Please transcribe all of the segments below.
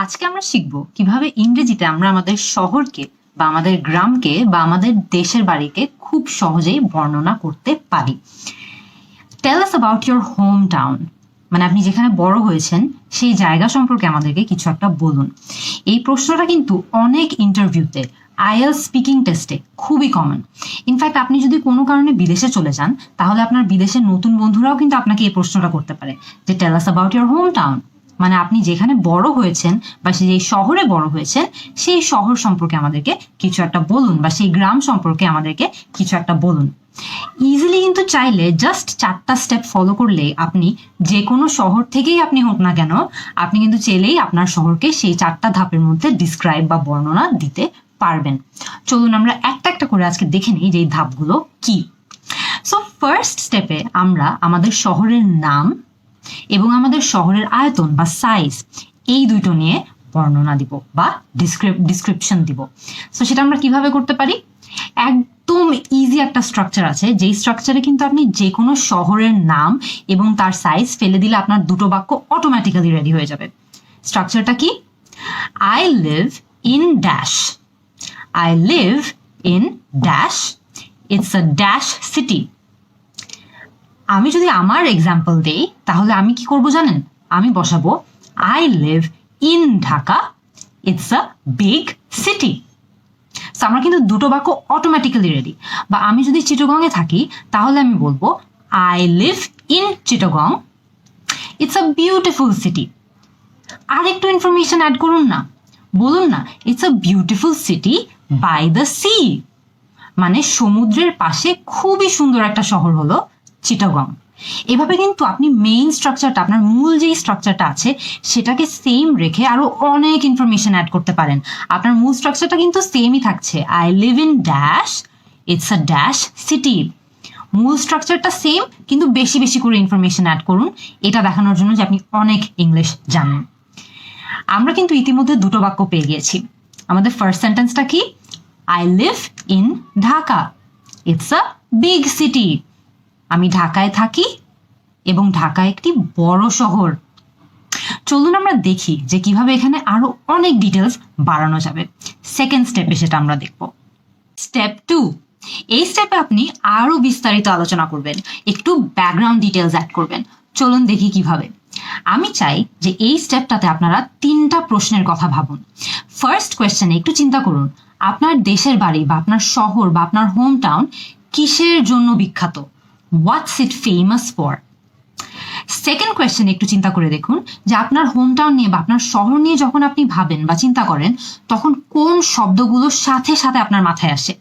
আজকে আমরা শিখব কিভাবে ইংরেজিতে আমরা আমাদের শহরকে বা আমাদের গ্রামকে বা আমাদের দেশের বাড়িকে খুব সহজেই বর্ণনা করতে পারি। Tell us about your home town, মানে আপনি যেখানে বড় হয়েছেন সেই জায়গা সম্পর্কে আমাদেরকে কিছু একটা বলুন। এই প্রশ্নটা কিন্তু অনেক ইন্টারভিউতে, আইএলটিএস স্পিকিং টেস্টে খুবই কমন। ইনফ্যাক্ট আপনি যদি কোনো কারণে বিদেশে চলে যান তাহলে আপনার বিদেশের নতুন বন্ধুরাও কিন্তু আপনাকে এই প্রশ্নটা করতে পারে যে tell us about your home town, মানে আপনি যেখানে বড় হয়েছেন বা যেই শহরে বড় হয়েছেন সেই শহর সম্পর্কে আমাদেরকে কিছু একটা বলুন, বা সেই গ্রাম সম্পর্কে আমাদেরকে কিছু একটা বলুন। ইজিলি কিন্তু চাইলে জাস্ট 4টা স্টেপ ফলো করলে আপনি যে কোনো শহর থেকেই আপনি হোক না কেন, আপনি কিন্তু চাইলেই আপনার শহরকে সেই 4টা ধাপের মধ্যে ডিসক্রাইব বা বর্ণনা দিতে পারবেন। চলুন আমরা একটা একটা করে আজকে দেখে নিই যে এই ধাপগুলো কি। সো ফার্স্ট স্টেপে আমরা আমাদের শহরের নাম এবং আমাদের শহরের আয়তন বা সাইজ, এই দুটো নিয়ে বর্ণনা দিব বা ডিসক্রিপশন দিব। সো সেটা আমরা কিভাবে করতে পারি? একদম ইজি একটা স্ট্রাকচার আছে, যেই স্ট্রাকচারে কিন্তু আপনি যে কোনো শহরের নাম এবং তার সাইজ ফেলে দিলে আপনার দুটো বাক্য অটোমেটিক্যালি রেডি হয়ে যাবে। স্ট্রাকচারটা কি? I live in dash. I live in dash, it's a dash city. আমি যদি আমার এক্সাম্পল দেই তাহলে আমি কি করব জানেন? আমি বসাবো I live in Dhaka, it's a big city. আমরা কিন্তু দুটো বাক্য অটোমেটিক্যালি রেডি। বা আমি যদি চিটাগং এ থাকি তাহলে আমি বলবো I live in Chittagong, it's a beautiful city. আর একটু ইনফরমেশন অ্যাড করুন না, বলুন না it's a beautiful city by the sea, মানে সমুদ্রের পাশে খুবই সুন্দর একটা শহর হলো চিটাগং। এভাবে কিন্তু আপনি মেইন স্ট্রাকচারটা, আপনার মূল যেই স্ট্রাকচারটা আছে সেটাকে সেম রেখে আরো অনেক ইনফরমেশন অ্যাড করতে পারেন। আপনার মূল স্ট্রাকচারটা কিন্তু সেমই থাকছে, I live in dash, it's a dash city. মূল স্ট্রাকচারটা সেম, কিন্তু বেশি বেশি করে ইনফরমেশন অ্যাড করুন, এটা দেখানোর জন্য যে আপনি অনেক ইংলিশ জানেন। আমরা কিন্তু ইতিমধ্যে দুটো বাক্য পেয়ে গিয়েছি। আমাদের ফার্স্ট সেন্টেন্সটা কি? I live in Dhaka, it's a big city. আমি ঢাকায় থাকি এবং ঢাকা একটি বড় শহর। চলুন আমরা দেখি যে কিভাবে এখানে আরো অনেক ডিটেলস বাড়ানো যাবে। সেকেন্ড স্টেপে সেটা আমরা দেখব। স্টেপ 2, এই স্টেপে আপনি আরো বিস্তারিত আলোচনা করবেন, একটু ব্যাকগ্রাউন্ড ডিটেলস অ্যাড করবেন। চলুন দেখি কিভাবে। আমি চাই যে এই স্টেপটাতে আপনারা 3টা প্রশ্নের কথা ভাবুন। ফার্স্ট কোয়েশ্চেনে একটু চিন্তা করুন, আপনার দেশের বাড়ি বা আপনার শহর বা আপনার হোম টাউন কিসের জন্য বিখ্যাত? হোয়াটস ইট ফেমাস ফর? সেকেন্ড কোয়েশ্চেনে একটু চিন্তা করে দেখুন যে আপনার হোম টাউন নিয়ে বা আপনার শহর নিয়ে যখন আপনি ভাবেন বা চিন্তা করেন তখন কোন শব্দগুলো সাথে সাথে আপনার মাথায় আসে।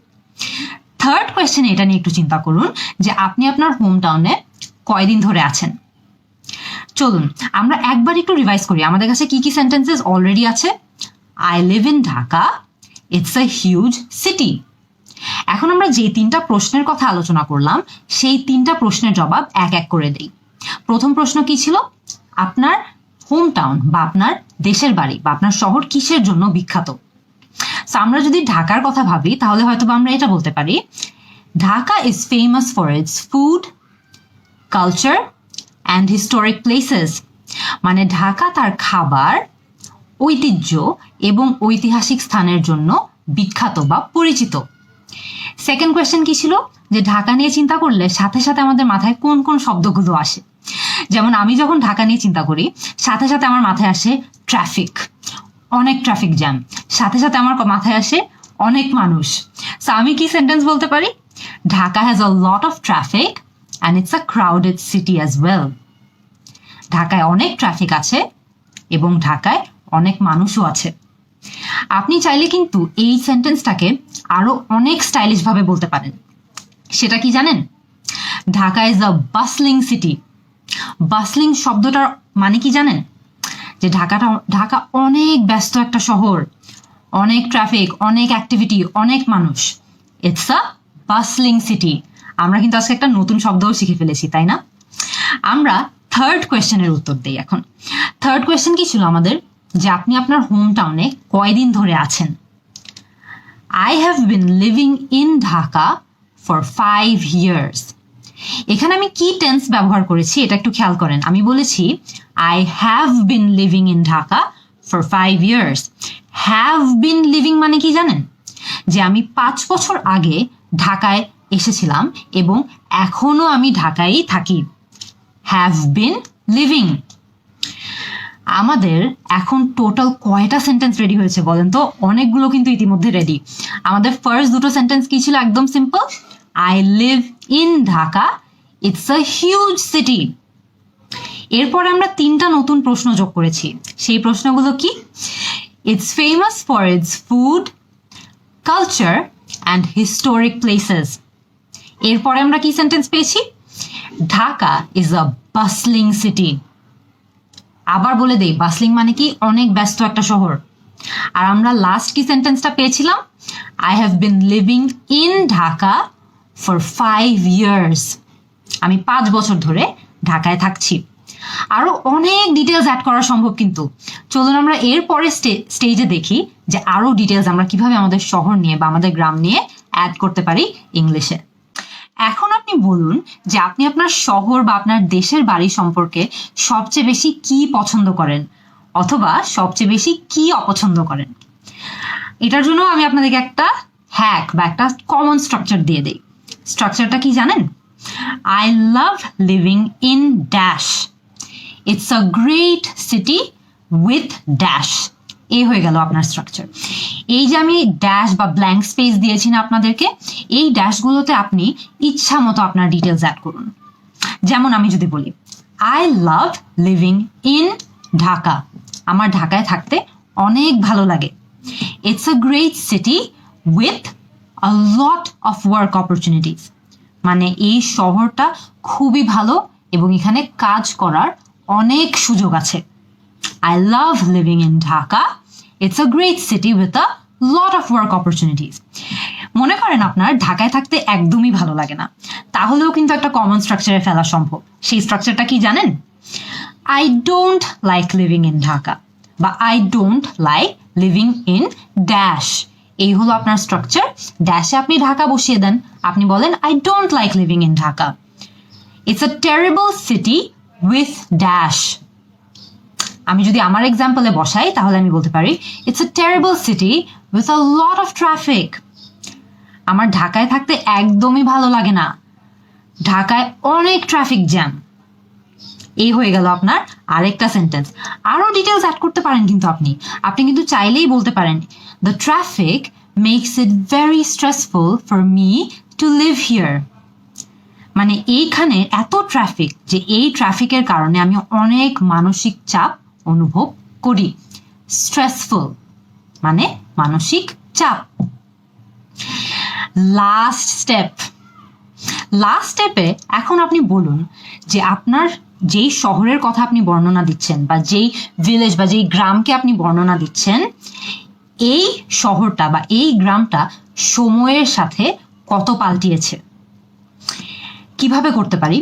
থার্ড কোয়েশ্চেনে এটা নিয়ে একটু চিন্তা করুন যে আপনি আপনার হোম টাউনে কয়দিন ধরে আছেন। চলুন আমরা একবার একটু রিভাইজ করি আমাদের কাছে কি কি সেন্টেন্সেস অলরেডি আছে। I live in Dhaka, it's a huge city. এখন আমরা যে 3টা প্রশ্নের কথা আলোচনা করলাম সেই 3টা প্রশ্নের জবাব এক এক করে দেই। প্রথম প্রশ্ন কি ছিল? আপনার হোম টাউন বা আপনার দেশের বাড়ি বা আপনার শহর কিসের জন্য বিখ্যাত? আমরা যদি ঢাকার কথা ভাবি তাহলে হয়তো আমরা এটা বলতে পারি, Dhaka is famous for its food, culture and historic places. মানে ঢাকা তার খাবার, ঐতিহ্য এবং ঐতিহাসিক স্থানের জন্য বিখ্যাত বা পরিচিত। সেকেন্ড কোয়েশ্চেন কি ছিল? যে ঢাকা নিয়ে চিন্তা করলে সাথে সাথে আমাদের মাথায় কোন কোন শব্দগুলো আসে। যেমন আমি যখন ঢাকা নিয়ে চিন্তা করি সাথে সাথে আমার মাথায় আসে ট্রাফিক, অনেক ট্রাফিক জ্যাম। সাথে সাথে আমার মাথায় আসে অনেক মানুষ। সো আমি কি সেন্টেন্স বলতে পারি? Dhaka has a lot of traffic and it's a crowded city as well. ঢাকায় অনেক ট্রাফিক আছে এবং ঢাকায় অনেক মানুষও আছে। আপনি চাইলে কিন্তু এই সেন্টেন্সটাকে আরো অনেক স্টাইলিশ ভাবে বলতে পারেন। সেটা কি জানেন? Dhaka is a বাসলিং city. বাসলিং শব্দটার মানে কি জানেন? যে ঢাকা অনেক ব্যস্ত একটা শহর, অনেক ট্রাফিক, অনেক অ্যাক্টিভিটি, অনেক মানুষ। It's a বাসলিং city. আমরা কিন্তু আজকে একটা নতুন শব্দও শিখে ফেলেছি, তাই না? আমরা থার্ড কোয়েশ্চেনের উত্তর দিই এখন। থার্ড কোয়েশ্চেন কি ছিল আমাদের? যে আপনি আপনার হোম টাউনে কয়দিন ধরে আছেন। I have been living in Dhaka for 5 years। এখানে আমি কি টেন্স ব্যবহার করেছি এটা একটু খেয়াল করেন। আমি বলেছি I have been living in Dhaka for 5 years. Have been living মানে কি জানেন? যে আমি 5 বছর আগে ঢাকায় এসেছিলাম এবং এখনো আমি ঢাকায়ই থাকি। Have been living. আমাদের এখন টোটাল কয়টা সেন্টেন্স রেডি হয়েছে বলেন তো? অনেকগুলো কিন্তু ইতিমধ্যে রেডি। আমাদের ফার্স্ট দুটো সেন্টেন্স কি ছিল? একদম simple, I live in Dhaka, it's a huge city. এরপরে আমরা 3টা নতুন প্রশ্ন যোগ করেছি। সেই প্রশ্নগুলো কি? It's famous for its food, culture and historic places. এরপরে আমরা কি সেন্টেন্স পেয়েছি? Dhaka is a বাসলিং city. আবার বলে দেই, বাসলিং মানে কি? অনেক ব্যস্ত একটা শহর। আর আমরা লাস্ট কি সেন্টেন্সটা পেয়েছিলাম? I have been living in Dhaka for 5 years. আমি 5 বছর ধরে ঢাকায় থাকছি। আরো অনেক ডিটেলস অ্যাড করা সম্ভব, কিন্তু চলুন আমরা এর পরে স্টেজে দেখি যে আরো ডিটেলস আমরা কিভাবে আমাদের শহর নিয়ে বা আমাদের গ্রাম নিয়ে অ্যাড করতে পারি ইংলিশে। এখন আপনি বলুন যে আপনি আপনার শহর বা আপনার দেশের বাড়ি সম্পর্কে সবচেয়ে বেশি কি পছন্দ করেন অথবা সবচেয়ে বেশি কি অপছন্দ করেন। এটার জন্য আমি আপনাদেরকে একটা হ্যাক বা একটা কমন স্ট্রাকচার দিয়ে দেই। স্ট্রাকচারটা কি জানেন? I love living in dash, it's a great city with dash. এই হয়ে গেল আপনার স্ট্রাকচার। এই যে আমি ড্যাশ বা ব্ল্যাঙ্ক স্পেস দিয়েছি না আপনাদেরকে, এই ড্যাশগুলোতে আপনি ইচ্ছা মতো আপনার ডিটেলস অ্যাড করুন। যেমন আমি যদি বলি I love living in Dhaka, আমার ঢাকায় থাকতে অনেক ভালো লাগে। It's a great city with a lot of work opportunities, মানে এই শহরটা খুবই ভালো এবং এখানে কাজ করার অনেক সুযোগ আছে। I love living in Dhaka. It's a great city with a lot of work opportunities. মনে করেন আপনার ঢাকায় থাকতে একদমই ভালো লাগে না, তাহলেও কিন্তু একটা কমন স্ট্রাকচারে ফেলা সম্ভব। সেই স্ট্রাকচারটা কি জানেন? I don't like living in Dhaka বা I don't like living in dash। এই হলো আপনার স্ট্রাকচার। ড্যাশে আপনি ঢাকা বসিয়ে দেন, আপনি বলেন I don't like living in Dhaka. It's a terrible city with dash। আমি যদি আমার এক্সাম্পলে বসাই তাহলে আমি বলতে পারি it's a terrible city with a lot of traffic. আমার ঢাকায় থাকতে একদমই ভালো লাগে না, ঢাকায় অনেক ট্রাফিক জ্যাম। এই হয়ে গেল আপনার আরেকটা সেন্টেন্স। আরো ডিটেলস অ্যাড করতে পারেন কিন্তু আপনি কিন্তু চাইলেই বলতে পারেন the traffic makes it very stressful for me to live here. মানে এইখানে এত ট্রাফিক যে এই ট্রাফিকের কারণে আমি অনেক মানসিক চাপ অনুভব করি। স্ট্রেসফুল মানে মানসিক চাপ। লাস্ট স্টেপে এখন আপনি বলুন যে আপনার যেই শহরের কথা আপনি বর্ণনা দিচ্ছেন বা যেই ভিলেজ বা যেই গ্রামকে আপনি বর্ণনা দিচ্ছেন, এই শহরটা বা এই গ্রামটা সময়ের সাথে কত পাল্টিয়েছে। কিভাবে করতে পারি?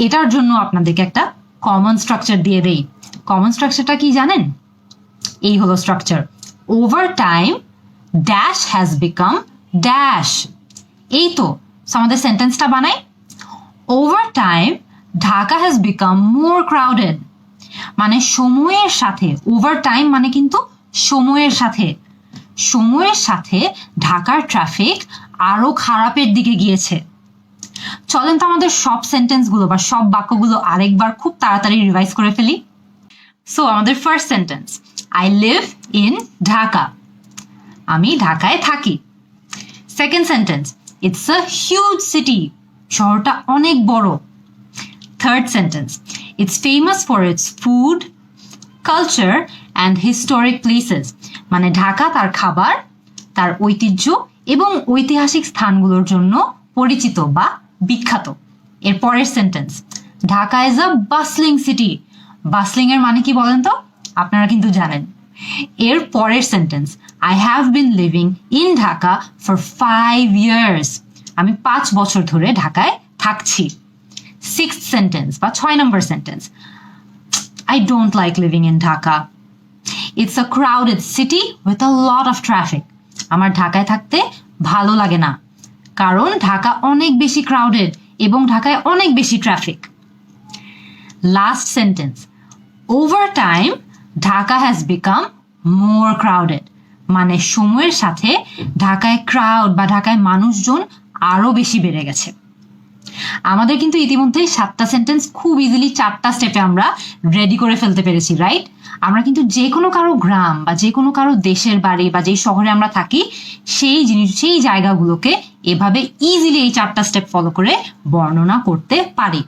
এটার জন্য আপনাদেরকে একটা কমন স্ট্রাকচার দিয়ে দেই। কমন স্ট্রাকচারটা কি জানেন? এই হলো structure. Over time dash has become dash. এই তো আমাদের সেন্টেন্সটা বানাই। Over time Dhaka has become more crowded. মানে সময়ের সাথে, ওভার টাইম মানে কিন্তু সময়ের সাথে ঢাকার ট্রাফিক আরো খারাপের দিকে গিয়েছে। চলেন তো আমাদের সব সেন্টেন্সগুলো বা সব বাক্যগুলো আরেকবার খুব তাড়াতাড়ি রিভাইজ করে ফেলি। সো আমাদের first sentence, I live in Dhaka, আমি ঢাকায় থাকি। Second sentence, it's a huge city, শহরটা অনেক বড়। Third sentence, it's famous for its food, culture and historic places. মানে ঢাকা তার খাবার, তার ঐতিহ্য এবং ঐতিহাসিক স্থানগুলোর জন্য পরিচিত বা বিখ্যাত। এর পরের sentence, Dhaka is a বাসলিং city. বাসলিং এর মানে কি বলেন তো? আপনারা কিন্তু জানেন। এর পরের sentence, I have been living in Dhaka for 5 years. আমি 5 বছর ধরে ঢাকায় থাকছি। সিক্সথ সেন্টেন্স বা 6 নম্বর sentence, I don't like living in Dhaka, it's a crowded city with a lot of traffic. আমার ঢাকায় থাকতে ভালো লাগে না, কারণ ঢাকা অনেক বেশি ক্রাউডেড এবং ঢাকায় অনেক বেশি traffic. Last sentence, over time Dhaka has become more crowded, মানে সময়ের সাথে ঢাকায় ক্রাউড বা ঢাকায় মানুষজন আরো বেশি বেড়ে গেছে। আমাদের কিন্তু ইতিমধ্যে 7টা সেন্টেন্স খুব ইজিলি 4টা স্টেপে আমরা রেডি করে ফেলতে পেরেছি, রাইট? আমরা কিন্তু যে কোনো কারো গ্রাম বা যে কোনো কারো দেশের বাড়ি বা যেই শহরে আমরা থাকি সেই জায়গাগুলোকে এভাবে ইজিলি এই 4টা স্টেপ ফলো করে বর্ণনা করতে পারি।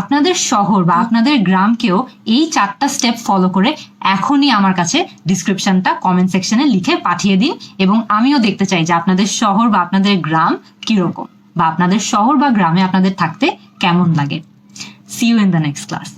আপনাদের শহর বা আপনাদের গ্রামকেও এই 4টা স্টেপ ফলো করে এখনই আমার কাছে ডিসক্রিপশনটা কমেন্ট সেকশনে লিখে পাঠিয়ে দিন, এবং আমিও দেখতে চাই যে আপনাদের শহর বা আপনাদের গ্রাম কিরকম, বা আপনাদের শহর বা গ্রামে আপনাদের থাকতে কেমন লাগে। See you in the next class.